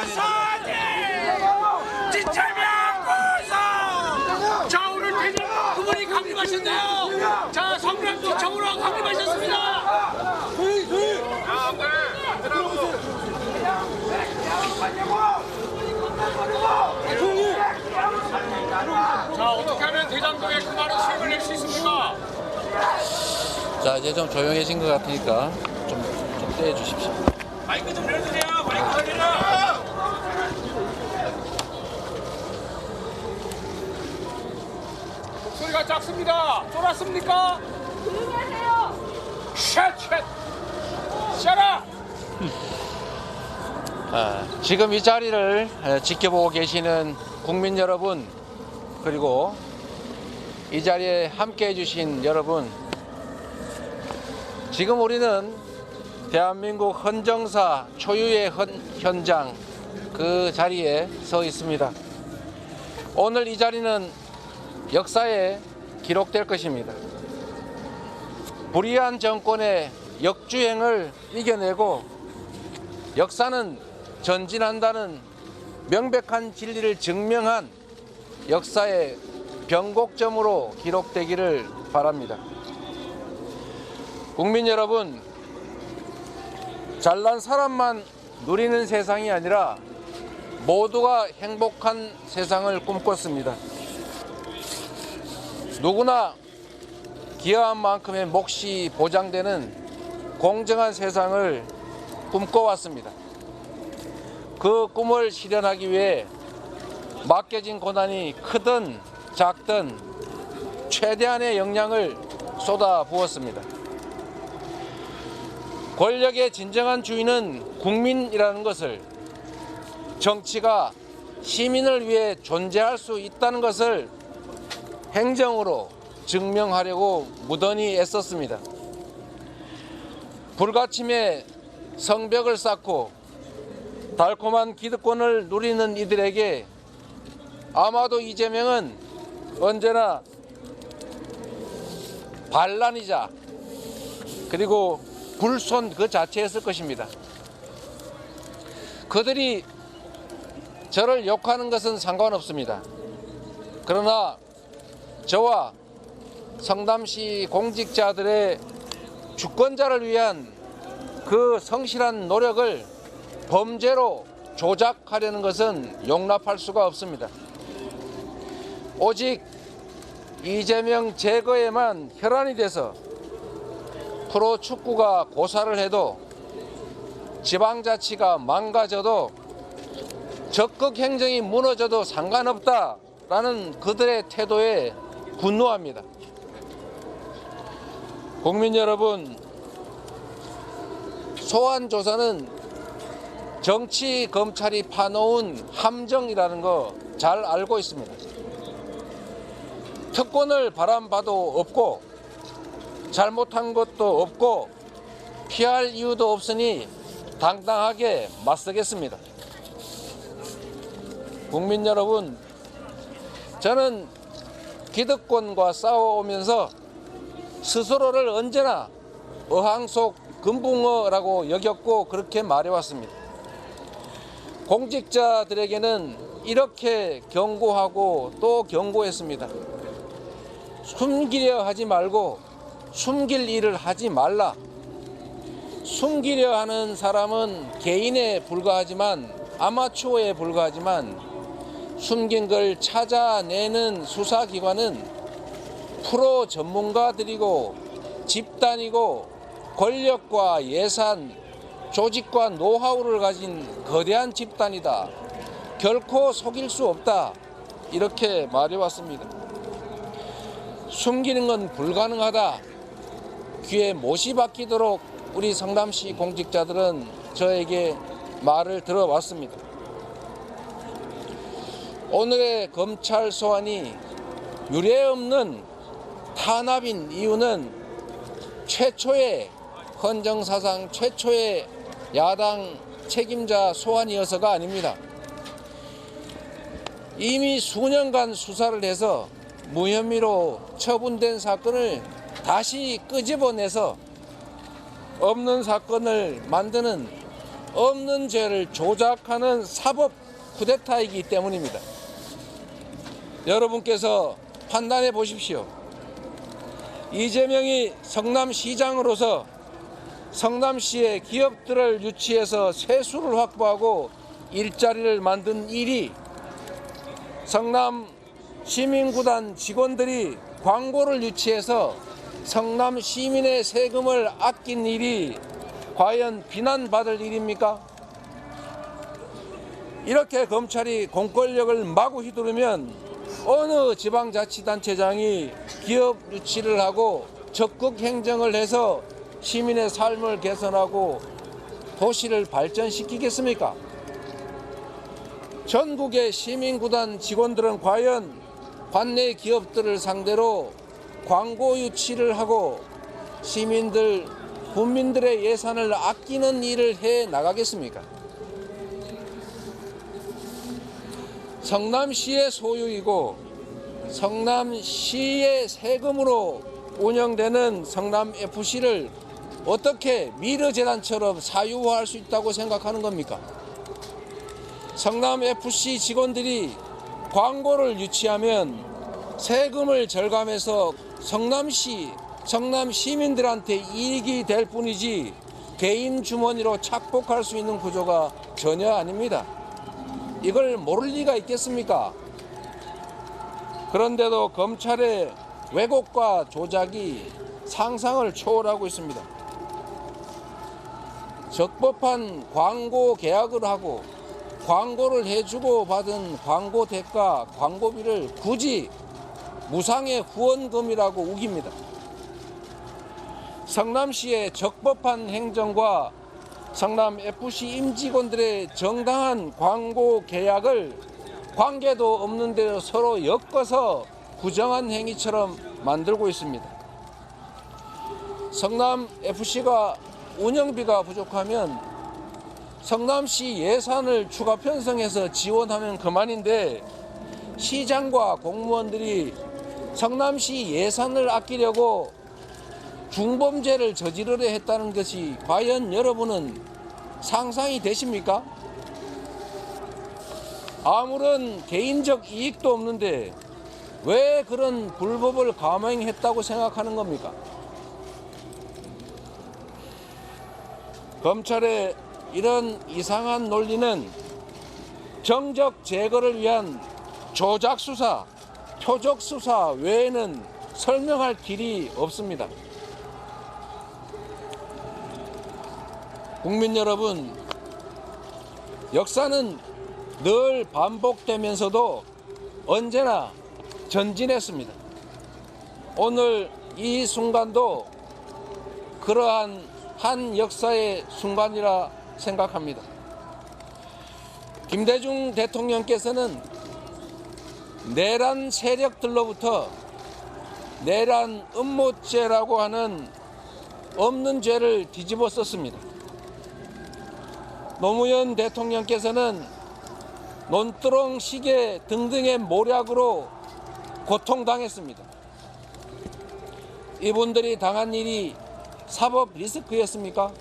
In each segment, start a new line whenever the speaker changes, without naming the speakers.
사진 진짜면 고소. 자 오늘 대전 그분이 강림하셨네요. 자 성남도 정우랑 강림하셨습니다. 자 어떻게 하면 대장동에 그 많은 수익을 낼 수 있습니까?
자 이제 좀 조용해진 것 같으니까 좀 떼주십시오.
마이크 좀 내려주세요. 마이크 좀 내려. 목소리가 작습니다. 쫄았습니까?
조용히 하세요.
샷. 샷아.
지금 이 자리를 지켜보고 계시는 국민 여러분, 그리고 이 자리에 함께 해주신 여러분, 지금 우리는 대한민국 헌정사 초유의 현장 그 자리에 서 있습니다. 오늘 이 자리는 역사에 기록될 것입니다. 불의한 정권의 역주행을 이겨내고 역사는 전진한다는 명백한 진리를 증명한 역사의 변곡점으로 기록되기를 바랍니다. 국민 여러분, 잘난 사람만 누리는 세상이 아니라 모두가 행복한 세상을 꿈꿨습니다. 누구나 기여한 만큼의 몫이 보장되는 공정한 세상을 꿈꿔왔습니다. 그 꿈을 실현하기 위해 맡겨진 고난이 크든 작든 최대한의 역량을 쏟아부었습니다. 권력의 진정한 주인은 국민이라는 것을, 정치가 시민을 위해 존재할 수 있다는 것을 행정으로 증명하려고 무던히 애썼습니다. 불가침에 성벽을 쌓고 달콤한 기득권을 누리는 이들에게 아마도 이재명은 언제나 반란이자 그리고 불손 그 자체였을 것입니다. 그들이 저를 욕하는 것은 상관없습니다. 그러나 저와 성남시 공직자들의 주권자를 위한 그 성실한 노력을 범죄로 조작하려는 것은 용납할 수가 없습니다. 오직 이재명 제거에만 혈안이 돼서 프로축구가 고사를 해도, 지방자치가 망가져도, 적극 행정이 무너져도 상관없다라는 그들의 태도에 분노합니다. 국민 여러분, 소환조사는 정치 검찰이 파놓은 함정이라는 거 잘 알고 있습니다. 특권을 바람봐도 없고 잘못한 것도 없고 피할 이유도 없으니 당당하게 맞서겠습니다. 국민 여러분, 저는 기득권과 싸워오면서 스스로를 언제나 어항 속 금붕어라고 여겼고 그렇게 말해왔습니다. 공직자들에게는 이렇게 경고하고 또 경고했습니다. 숨기려 하지 말고 숨길 일을 하지 말라. 숨기려 하는 사람은 개인에 불과하지만, 아마추어에 불과하지만, 숨긴 걸 찾아내는 수사기관은 프로 전문가들이고 집단이고 권력과 예산, 조직과 노하우를 가진 거대한 집단이다. 결코 속일 수 없다. 이렇게 말해왔습니다. 숨기는 건 불가능하다. 귀에 못이 박히도록 우리 성남시 공직자들은 저에게 말을 들어왔습니다. 오늘의 검찰 소환이 유례없는 탄압인 이유는 최초의 헌정사상 최초의 야당 책임자 소환이어서가 아닙니다. 이미 수년간 수사를 해서 무혐의로 처분된 사건을 다시 끄집어내서 없는 사건을 만드는 없는 죄를 조작하는 사법 쿠데타이기 때문입니다. 여러분께서 판단해 보십시오. 이재명이 성남시장으로서 성남시의 기업들을 유치해서 세수를 확보하고 일자리를 만든 일이, 성남 시민구단 직원들이 광고를 유치해서 성남 시민의 세금을 아낀 일이 과연 비난받을 일입니까? 이렇게 검찰이 공권력을 마구 휘두르면 어느 지방자치단체장이 기업 유치를 하고 적극 행정을 해서 시민의 삶을 개선하고 도시를 발전시키겠습니까? 전국의 시민구단 직원들은 과연 관내 기업들을 상대로 광고 유치를 하고 시민들, 국민들의 예산을 아끼는 일을 해 나가겠습니까? 성남시의 소유이고 성남시의 세금으로 운영되는 성남FC를 어떻게 미르재단처럼 사유화할 수 있다고 생각하는 겁니까? 성남FC 직원들이 광고를 유치하면 세금을 절감해서 성남시, 성남 시민들한테 이익이 될 뿐이지 개인 주머니로 착복할 수 있는 구조가 전혀 아닙니다. 이걸 모를 리가 있겠습니까? 그런데도 검찰의 왜곡과 조작이 상상을 초월하고 있습니다. 적법한 광고 계약을 하고 광고를 해주고 받은 광고 대가, 광고비를 굳이 무상의 후원금이라고 우깁니다. 성남시의 적법한 행정과 성남FC 임직원들의 정당한 광고 계약을 관계도 없는 데로 서로 엮어서 부정한 행위처럼 만들고 있습니다. 성남FC가 운영비가 부족하면 성남시 예산을 추가 편성해서 지원하면 그만인데 시장과 공무원들이 성남시 예산을 아끼려고 중범죄를 저지르려 했다는 것이 과연 여러분은 상상이 되십니까? 아무런 개인적 이익도 없는데 왜 그런 불법을 감행했다고 생각하는 겁니까? 검찰의 이런 이상한 논리는 정적 제거를 위한 조작 수사, 표적 수사 외에는 설명할 길이 없습니다. 국민 여러분, 역사는 늘 반복되면서도 언제나 전진했습니다. 오늘 이 순간도 그러한 한 역사의 순간이라 생각합니다. 김대중 대통령께서는 내란 세력들로부터 내란 음모죄라고 하는 없는 죄를 뒤집어 썼습니다. 노무현 대통령께서는 논두렁 시계 등등의 모략으로 고통당했습니다. 이분들이 당한 일이 사법 리스크였습니까?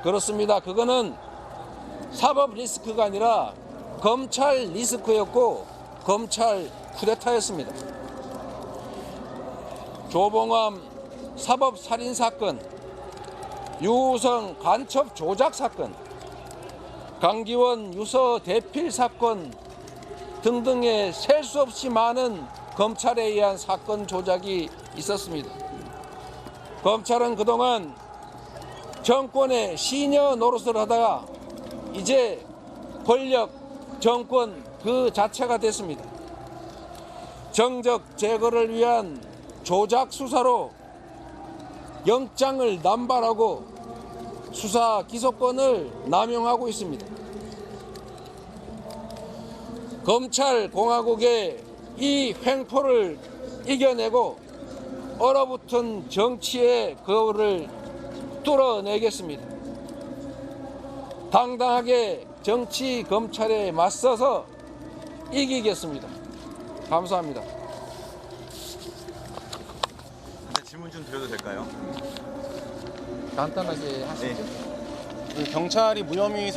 그렇습니다. 그거는 사법 리스크가 아니라 검찰 리스크였고 검찰 쿠데타였습니다. 조봉암 사법 살인 사건, 유우성 간첩 조작 사건, 강기원 유서 대필 사건 등등의 셀 수 없이 많은 검찰에 의한 사건 조작이 있었습니다. 검찰은 그동안 정권의 시녀 노릇을 하다가 이제 권력, 정권 그 자체가 됐습니다. 정적 제거를 위한 조작 수사로 영장을 남발하고 수사 기소권을 남용하고 있습니다. 검찰 공화국의 이 횡포를 이겨내고 얼어붙은 정치의 거울을 뚫어내겠습니다. 당당하게 정치 검찰에 맞서서 이기겠습니다. 감사합니다.
질문 좀 드려도 될까요?
간단하게 하시죠.
네. 그 경찰이 무혐의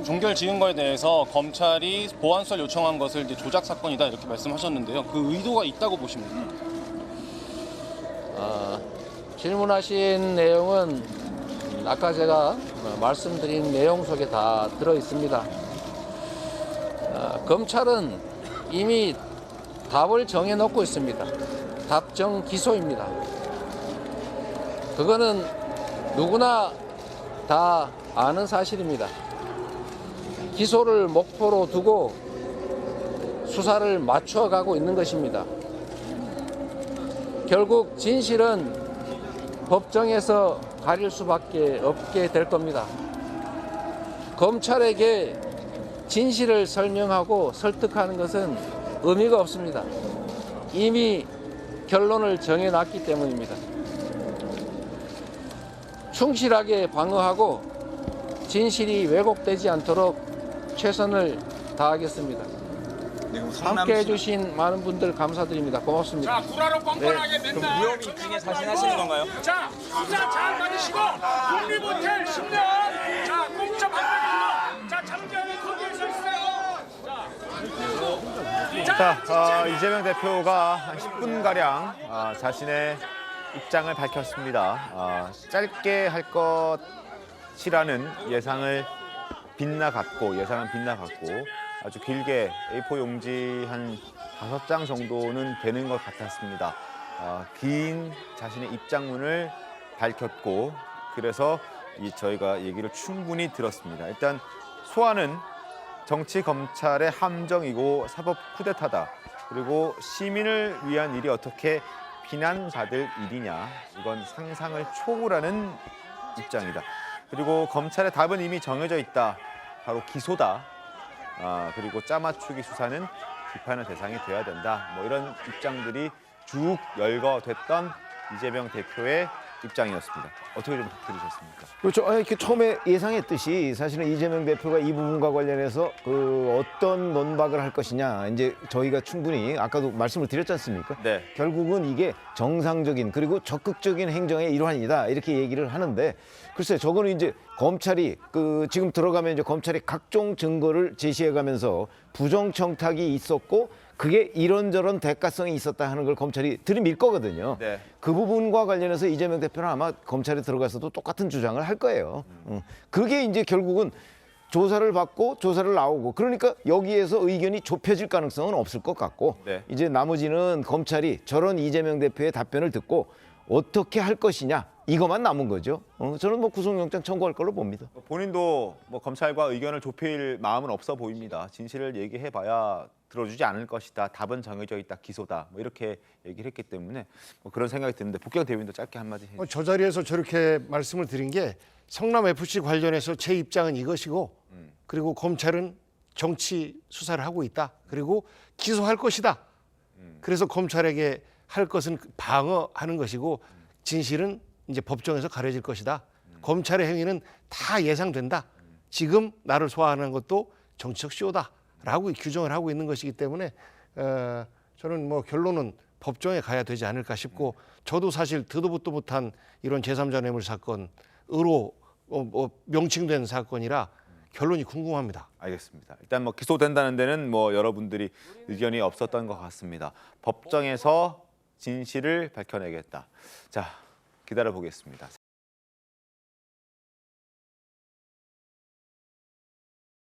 종결 지은 거에 대해서 검찰이 보완수사를 요청한 것을 이제 조작 사건이다 이렇게 말씀하셨는데요. 그 의도가 있다고 보십니까?
질문하신 내용은 아까 제가 말씀드린 내용 속에 다 들어 있습니다. 검찰은 이미 답을 정해놓고 있습니다. 답정 기소입니다. 그거는 누구나 다 아는 사실입니다. 기소를 목표로 두고 수사를 맞춰가고 있는 것입니다. 결국 진실은 법정에서 가릴 수밖에 없게 될 겁니다. 검찰에게 진실을 설명하고 설득하는 것은 의미가 없습니다. 이미 결론을 정해놨기 때문입니다. 충실하게 방어하고 진실이 왜곡되지 않도록 최선을 다하겠습니다. 함께 해주신 많은 분들 감사드립니다. 고맙습니다.
자, 구라로 뻔뻔하게 맨날
무혐의 입증에 자신하시는 건가요?
자, 수사 잘 받으시고 국립호텔 10년 자, 공짜 받으시고 자, 참견은 거기에 서 있어요.
자, 이재명 대표가 한 10분가량 자신의 입장을 밝혔습니다. 짧게 할 것이라는 예상은 빗나갔고 아주 길게 A4 용지 한 5장 정도는 되는 것 같았습니다. 긴 자신의 입장문을 밝혔고 그래서 저희가 얘기를 충분히 들었습니다. 일단 소환은 정치 검찰의 함정이고 사법 쿠데타다. 그리고 시민을 위한 일이 어떻게 비난받을 일이냐. 이건 상상을 초월하는 입장이다. 그리고 검찰의 답은 이미 정해져 있다. 바로 기소다. 그리고 짜맞추기 수사는 비판의 대상이 돼야 된다. 뭐 이런 입장들이 쭉 열거됐던 이재명 대표의 입장이었습니다. 어떻게 좀 들으셨습니까?
그렇죠. 이렇게 처음에 예상했듯이 사실은 이재명 대표가 이 부분과 관련해서 어떤 논박을 할 것이냐 이제 저희가 충분히 아까도 말씀을 드렸지 않습니까?
네.
결국은 이게 정상적인 그리고 적극적인 행정의 일환이다 이렇게 얘기를 하는데 글쎄 저거는 이제 검찰이 지금 들어가면 이제 검찰이 각종 증거를 제시해가면서 부정청탁이 있었고 그게 이런저런 대가성이 있었다 하는 걸 검찰이 들이밀 거거든요.
네.
그 부분과 관련해서 이재명 대표는 아마 검찰에 들어가서도 똑같은 주장을 할 거예요. 그게 이제 결국은 조사를 받고 조사를 나오고 그러니까 여기에서 의견이 좁혀질 가능성은 없을 것 같고
네.
이제 나머지는 검찰이 저런 이재명 대표의 답변을 듣고 어떻게 할 것이냐 이것만 남은 거죠. 저는 뭐 구속영장 청구할 걸로 봅니다.
본인도 뭐 검찰과 의견을 좁힐 마음은 없어 보입니다. 진실을 얘기해봐야 들어주지 않을 것이다. 답은 정해져 있다. 기소다. 뭐 이렇게 얘기를 했기 때문에 뭐 그런 생각이 드는데 복경 대변인도 짧게 한마디 해주세요.
저 자리에서 저렇게 말씀을 드린 게 성남FC 관련해서 제 입장은 이것이고 그리고 검찰은 정치 수사를 하고 있다. 그리고 기소할 것이다. 그래서 검찰에게 할 것은 방어하는 것이고 진실은 이제 법정에서 가려질 것이다. 검찰의 행위는 다 예상된다. 지금 나를 소환하는 것도 정치적 쇼다라고 규정을 하고 있는 것이기 때문에 저는 뭐 결론은 법정에 가야 되지 않을까 싶고 저도 사실 듣도 보도 못한 이런 제3자 뇌물 사건으로 명칭된 사건이라 결론이 궁금합니다.
알겠습니다. 일단 뭐 기소된다는 데는 뭐 여러분들이 의견이 없었던 것 같습니다. 법정에서 진실을 밝혀내겠다. 자, 기다려 보겠습니다.